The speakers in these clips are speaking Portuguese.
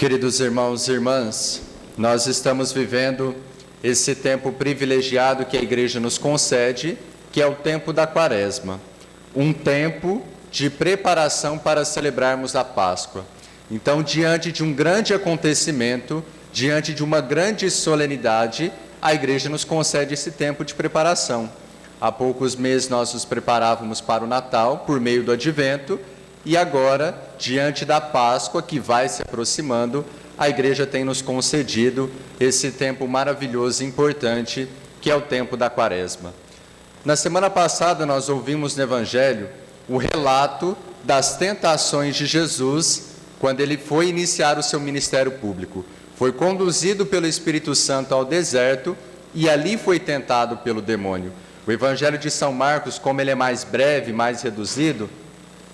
Queridos irmãos e irmãs, nós estamos vivendo esse tempo privilegiado que a Igreja nos concede, que é o tempo da Quaresma, um tempo de preparação para celebrarmos a Páscoa. Então, diante de um grande acontecimento, diante de uma grande solenidade, a Igreja nos concede esse tempo de preparação. Há poucos meses nós nos preparávamos para o Natal por meio do Advento, e agora, diante da Páscoa que vai se aproximando, a Igreja tem nos concedido esse tempo maravilhoso e importante, que é o tempo da Quaresma. Na semana passada nós ouvimos no Evangelho o relato das tentações de Jesus quando ele foi iniciar o seu ministério público. Foi conduzido pelo Espírito Santo ao deserto e ali foi tentado pelo demônio. O Evangelho de São Marcos, como ele é mais breve, mais reduzido,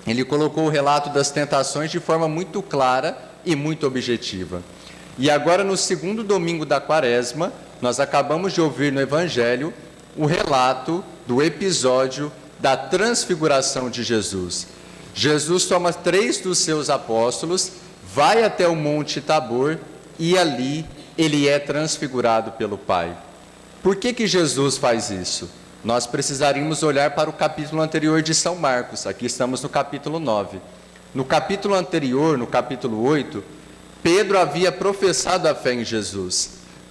ele colocou o relato das tentações de forma muito clara e muito objetiva. E agora, no segundo domingo da Quaresma, nós acabamos de ouvir no Evangelho o relato do episódio da transfiguração de Jesus. Jesus toma 3 dos seus apóstolos, vai até o Monte Tabor e ali ele é transfigurado pelo Pai. Por que Jesus faz isso? Nós precisaríamos olhar para o capítulo anterior de São Marcos. Aqui estamos no capítulo 9. No capítulo anterior, no capítulo 8, Pedro havia professado a fé em Jesus.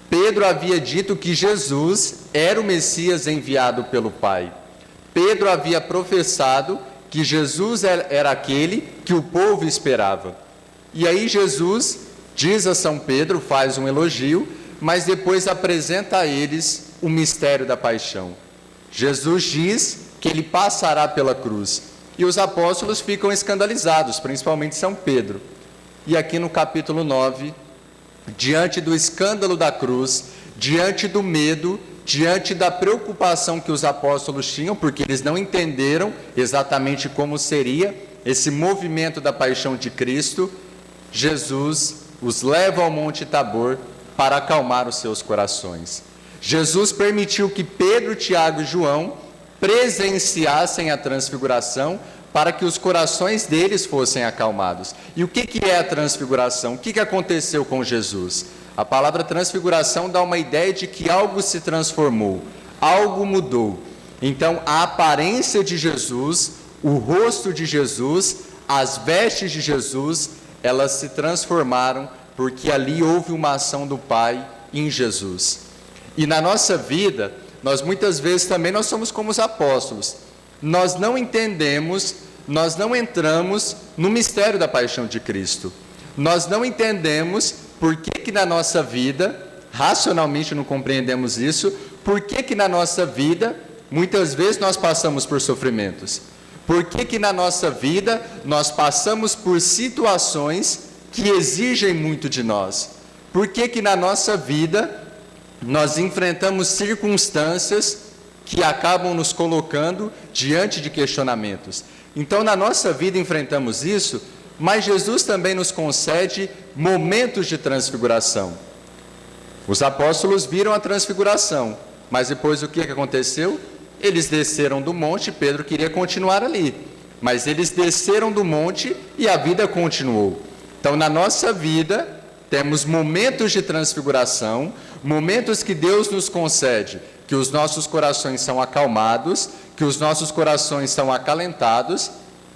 Pedro havia dito que Jesus era o Messias enviado pelo Pai. Pedro havia professado que Jesus era aquele que o povo esperava. E aí Jesus diz a São Pedro, faz um elogio, mas depois apresenta a eles o mistério da paixão. Jesus diz que ele passará pela cruz. E os apóstolos ficam escandalizados, principalmente São Pedro. E aqui no capítulo 9, diante do escândalo da cruz, diante do medo, diante da preocupação que os apóstolos tinham, porque eles não entenderam exatamente como seria esse movimento da paixão de Cristo, Jesus os leva ao Monte Tabor para acalmar os seus corações. Jesus permitiu que Pedro, Tiago e João presenciassem a transfiguração para que os corações deles fossem acalmados. E o que é a transfiguração? O que aconteceu com Jesus? A palavra transfiguração dá uma ideia de que algo se transformou, algo mudou. Então, a aparência de Jesus, o rosto de Jesus, as vestes de Jesus, elas se transformaram porque ali houve uma ação do Pai em Jesus. E na nossa vida, nós muitas vezes também nós somos como os apóstolos. Nós não entendemos, nós não entramos no mistério da paixão de Cristo. Nós não entendemos por que na nossa vida, racionalmente não compreendemos isso, por que na nossa vida, muitas vezes nós passamos por sofrimentos. Por que na nossa vida nós passamos por situações que exigem muito de nós. Por que na nossa vida nós enfrentamos circunstâncias que acabam nos colocando diante de questionamentos. Então, na nossa vida enfrentamos isso, mas Jesus também nos concede momentos de transfiguração. Os apóstolos viram a transfiguração, mas depois o que aconteceu? Eles desceram do monte, Pedro queria continuar ali, mas eles desceram do monte e a vida continuou. Então, na nossa vida, temos momentos de transfiguração, momentos que Deus nos concede, que os nossos corações são acalmados, que os nossos corações são acalentados,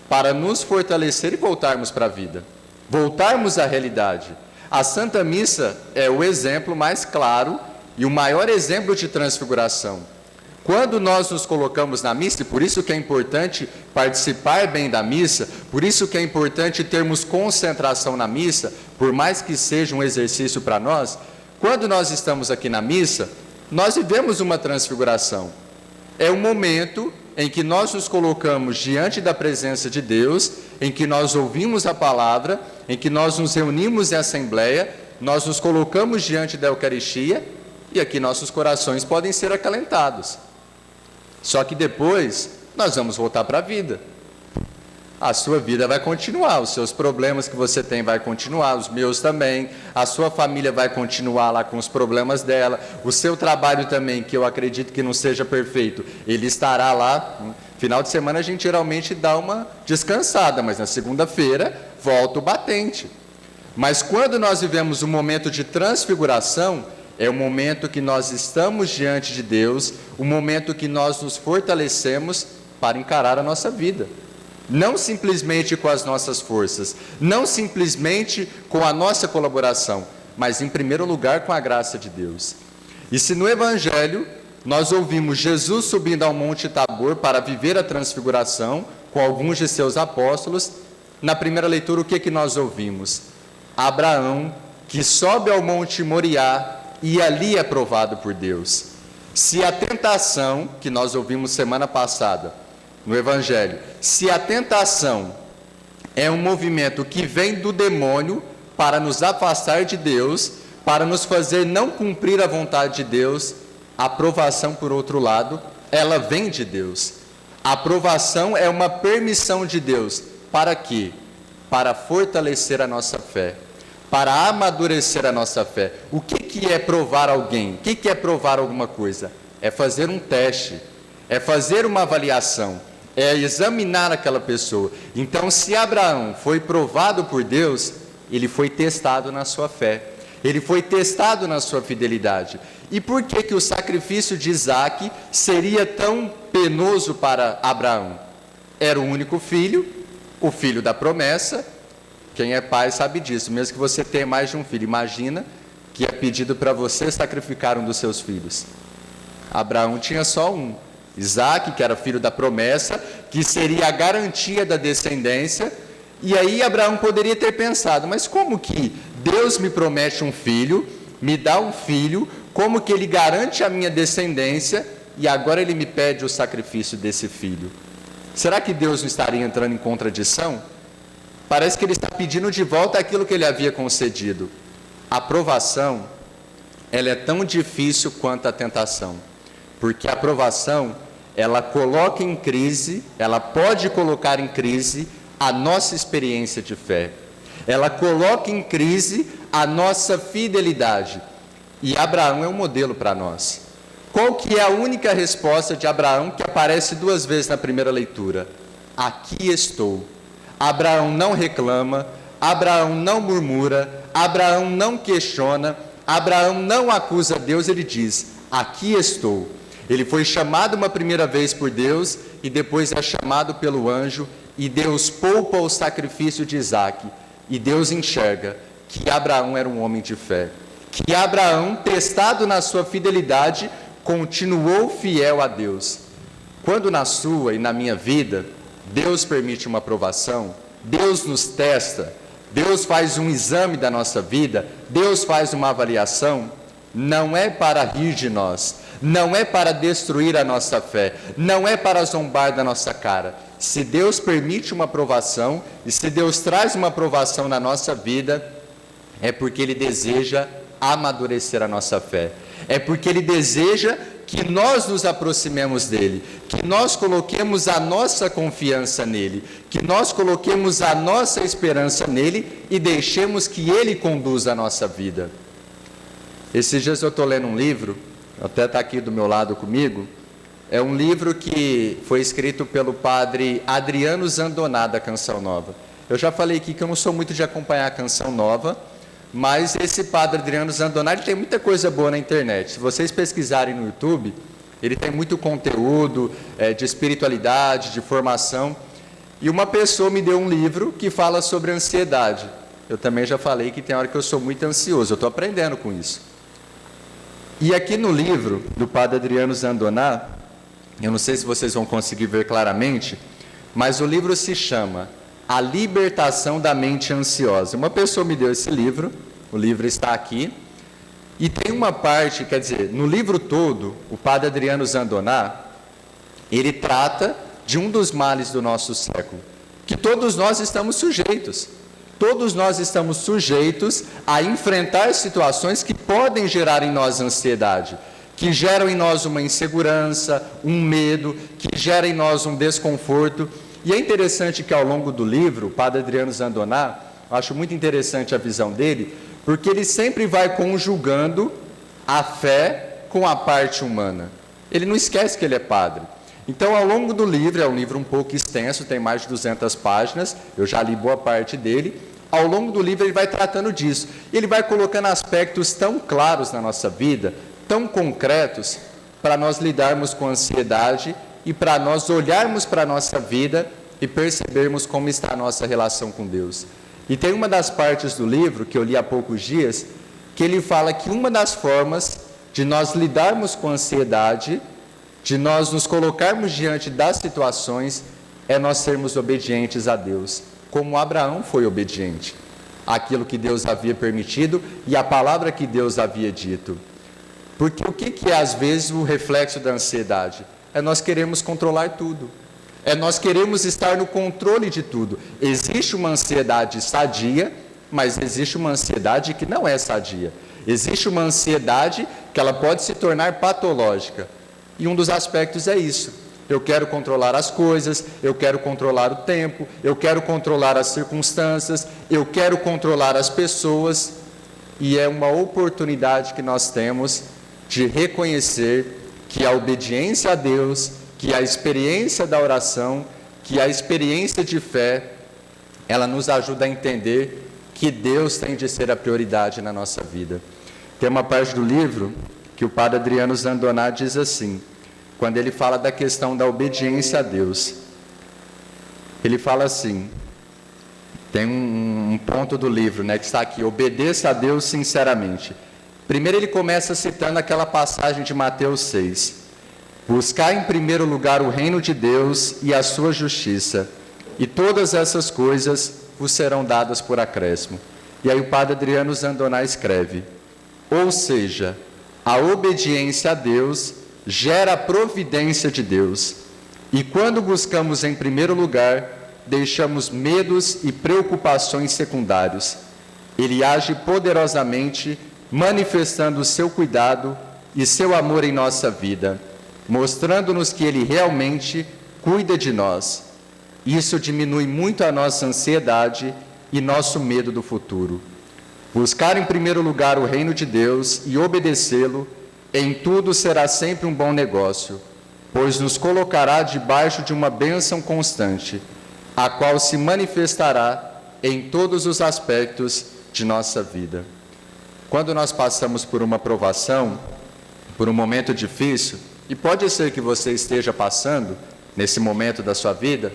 para nos fortalecer e voltarmos para a vida, voltarmos à realidade. A Santa Missa é o exemplo mais claro e o maior exemplo de transfiguração. Quando nós nos colocamos na missa, e por isso que é importante participar bem da missa, por isso que é importante termos concentração na missa, por mais que seja um exercício para nós, quando nós estamos aqui na missa, nós vivemos uma transfiguração. É um momento em que nós nos colocamos diante da presença de Deus, em que nós ouvimos a palavra, em que nós nos reunimos em assembleia, nós nos colocamos diante da Eucaristia, e aqui nossos corações podem ser acalentados. Só que depois nós vamos voltar para a vida. A sua vida vai continuar, os seus problemas que você tem vai continuar, os meus também, a sua família vai continuar lá com os problemas dela, o seu trabalho também, que eu acredito que não seja perfeito, ele estará lá. Final de semana a gente geralmente dá uma descansada, mas na segunda-feira volta o batente. Mas quando nós vivemos um momento de transfiguração, é o momento que nós estamos diante de Deus, o momento que nós nos fortalecemos para encarar a nossa vida. Não simplesmente com as nossas forças, não simplesmente com a nossa colaboração, mas em primeiro lugar com a graça de Deus. E se no Evangelho nós ouvimos Jesus subindo ao Monte Tabor para viver a transfiguração com alguns de seus apóstolos, na primeira leitura o que nós ouvimos? Abraão, que sobe ao Monte Moriá e ali é provado por Deus. Se a tentação, que nós ouvimos semana passada no Evangelho, se a tentação é um movimento que vem do demônio para nos afastar de Deus, para nos fazer não cumprir a vontade de Deus, a provação, por outro lado, ela vem de Deus. A provação é uma permissão de Deus. Para quê? Para fortalecer a nossa fé, para amadurecer a nossa fé. O que é provar alguém? O que é provar alguma coisa? É fazer um teste, é fazer uma avaliação, é examinar aquela pessoa. Então, se Abraão foi provado por Deus, ele foi testado na sua fé, ele foi testado na sua fidelidade. E por que o sacrifício de Isaque seria tão penoso para Abraão? Era o único filho, o filho da promessa. Quem é pai sabe disso, mesmo que você tenha mais de um filho. Imagina que é pedido para você sacrificar um dos seus filhos. Abraão tinha só um, Isaque, que era filho da promessa, que seria a garantia da descendência. E aí Abraão poderia ter pensado, mas como que Deus me promete um filho, me dá um filho, como que ele garante a minha descendência e agora ele me pede o sacrifício desse filho? Será que Deus não estaria entrando em contradição? Parece que ele está pedindo de volta aquilo que ele havia concedido. A provação, ela é tão difícil quanto a tentação, porque a provação, ela coloca em crise, ela pode colocar em crise a nossa experiência de fé. Ela coloca em crise a nossa fidelidade. E Abraão é um modelo para nós. Qual que é a única resposta de Abraão que aparece 2 vezes na primeira leitura? Aqui estou. Abraão não reclama, Abraão não murmura, Abraão não questiona, Abraão não acusa Deus, ele diz, aqui estou. Ele foi chamado uma primeira vez por Deus e depois é chamado pelo anjo e Deus poupa o sacrifício de Isaque. E Deus enxerga que Abraão era um homem de fé, que Abraão, testado na sua fidelidade, continuou fiel a Deus. Quando na sua e na minha vida, Deus permite uma provação, Deus nos testa, Deus faz um exame da nossa vida, Deus faz uma avaliação, não é para rir de nós, não é para destruir a nossa fé, não é para zombar da nossa cara. Se Deus permite uma provação, e se Deus traz uma provação na nossa vida, é porque Ele deseja amadurecer a nossa fé. É porque Ele deseja que nós nos aproximemos dEle, que nós coloquemos a nossa confiança nele, que nós coloquemos a nossa esperança nele e deixemos que Ele conduza a nossa vida. Esses dias eu estou lendo um livro, até está aqui do meu lado comigo, é um livro que foi escrito pelo padre Adriano Zandoná, da Canção Nova. Eu já falei aqui que eu não sou muito de acompanhar a Canção Nova, mas esse padre Adriano Zandoná, ele tem muita coisa boa na internet. Se vocês pesquisarem no YouTube, ele tem muito conteúdo de espiritualidade, de formação. E uma pessoa me deu um livro que fala sobre ansiedade. Eu também já falei que tem hora que eu sou muito ansioso, eu estou aprendendo com isso. E aqui no livro do padre Adriano Zandoná, eu não sei se vocês vão conseguir ver claramente, mas o livro se chama A Libertação da Mente Ansiosa. Uma pessoa me deu esse livro, o livro está aqui, e tem uma parte, quer dizer, no livro todo, o padre Adriano Zandoná, ele trata de um dos males do nosso século, que todos nós estamos sujeitos. Todos nós estamos sujeitos a enfrentar situações que podem gerar em nós ansiedade, que geram em nós uma insegurança, um medo, que geram em nós um desconforto. E é interessante que ao longo do livro, o padre Adriano Zandoná, eu acho muito interessante a visão dele, porque ele sempre vai conjugando a fé com a parte humana. Ele não esquece que ele é padre. Então, ao longo do livro, é um livro um pouco extenso, tem mais de 200 páginas, eu já li boa parte dele, ao longo do livro ele vai tratando disso. Ele vai colocando aspectos tão claros na nossa vida, tão concretos, para nós lidarmos com a ansiedade e para nós olharmos para a nossa vida e percebermos como está a nossa relação com Deus. E tem uma das partes do livro, que eu li há poucos dias, que ele fala que uma das formas de nós lidarmos com a ansiedade, de nós nos colocarmos diante das situações, é nós sermos obedientes a Deus, como Abraão foi obediente àquilo que Deus havia permitido e à palavra que Deus havia dito. Porque o que é às vezes o reflexo da ansiedade? É nós queremos controlar tudo. É nós queremos estar no controle de tudo. Existe uma ansiedade sadia, mas existe uma ansiedade que não é sadia. Existe uma ansiedade que ela pode se tornar patológica. E um dos aspectos é isso. Eu quero controlar as coisas, eu quero controlar o tempo, eu quero controlar as circunstâncias, eu quero controlar as pessoas. E é uma oportunidade que nós temos de reconhecer que a obediência a Deus, que a experiência da oração, que a experiência de fé, ela nos ajuda a entender que Deus tem de ser a prioridade na nossa vida. Tem uma parte do livro que o padre Adriano Zandoná diz assim, quando ele fala da questão da obediência a Deus. Ele fala assim, tem um ponto do livro, que está aqui, obedeça a Deus sinceramente. Primeiro ele começa citando aquela passagem de Mateus 6. Buscar em primeiro lugar o reino de Deus e a sua justiça, e todas essas coisas vos serão dadas por acréscimo. E aí o padre Adriano Zandoná escreve, ou seja, a obediência a Deus gera a providência de Deus. E quando buscamos em primeiro lugar, deixamos medos e preocupações secundários. Ele age poderosamente, manifestando o seu cuidado e seu amor em nossa vida, mostrando-nos que Ele realmente cuida de nós. Isso diminui muito a nossa ansiedade e nosso medo do futuro. Buscar em primeiro lugar o reino de Deus e obedecê-lo, em tudo será sempre um bom negócio, pois nos colocará debaixo de uma bênção constante, a qual se manifestará em todos os aspectos de nossa vida. Quando nós passamos por uma provação, por um momento difícil, e pode ser que você esteja passando nesse momento da sua vida,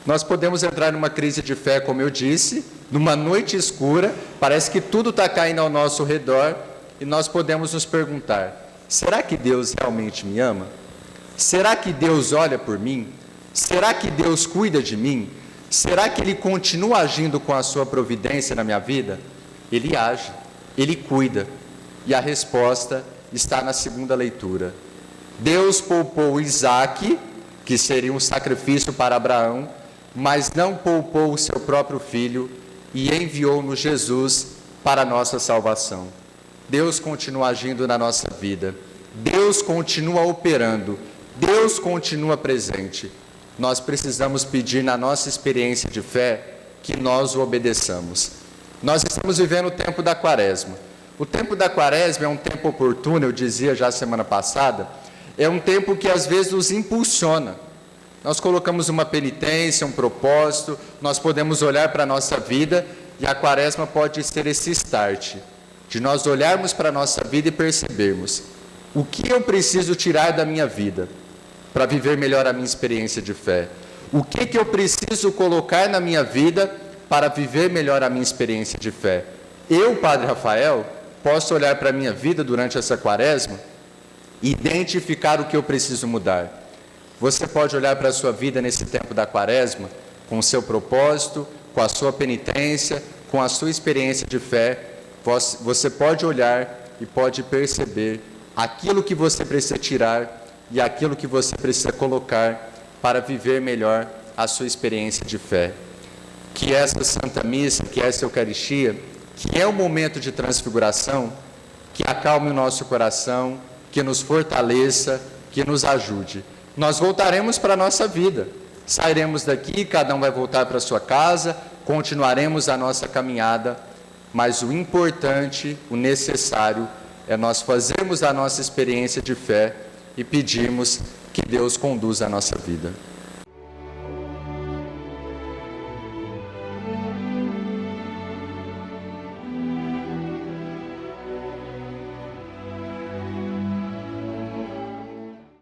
nós podemos entrar numa crise de fé, como eu disse, numa noite escura, parece que tudo está caindo ao nosso redor, e nós podemos nos perguntar, será que Deus realmente me ama? Será que Deus olha por mim? Será que Deus cuida de mim? Será que Ele continua agindo com a sua providência na minha vida? Ele age, Ele cuida. E a resposta está na segunda leitura. Deus poupou Isaque, que seria um sacrifício para Abraão, mas não poupou o seu próprio filho e enviou-nos Jesus para a nossa salvação. Deus continua agindo na nossa vida. Deus continua operando. Deus continua presente. Nós precisamos pedir na nossa experiência de fé que nós o obedeçamos. Nós estamos vivendo o tempo da Quaresma. O tempo da Quaresma é um tempo oportuno, eu dizia já semana passada, é um tempo que às vezes nos impulsiona. Nós colocamos uma penitência, um propósito, nós podemos olhar para a nossa vida e a Quaresma pode ser esse start, de nós olharmos para a nossa vida e percebermos o que eu preciso tirar da minha vida para viver melhor a minha experiência de fé. O que eu preciso colocar na minha vida para viver melhor a minha experiência de fé. Eu, Padre Rafael, posso olhar para a minha vida durante essa Quaresma e identificar o que eu preciso mudar. Você pode olhar para a sua vida nesse tempo da Quaresma, com o seu propósito, com a sua penitência, com a sua experiência de fé. Você pode olhar e pode perceber aquilo que você precisa tirar e aquilo que você precisa colocar para viver melhor a sua experiência de fé. Que essa Santa Missa, que essa Eucaristia, que é um momento de transfiguração, que acalme o nosso coração, que nos fortaleça, que nos ajude. Nós voltaremos para a nossa vida, sairemos daqui, cada um vai voltar para a sua casa, continuaremos a nossa caminhada, mas o importante, o necessário, é nós fazermos a nossa experiência de fé e pedirmos que Deus conduza a nossa vida.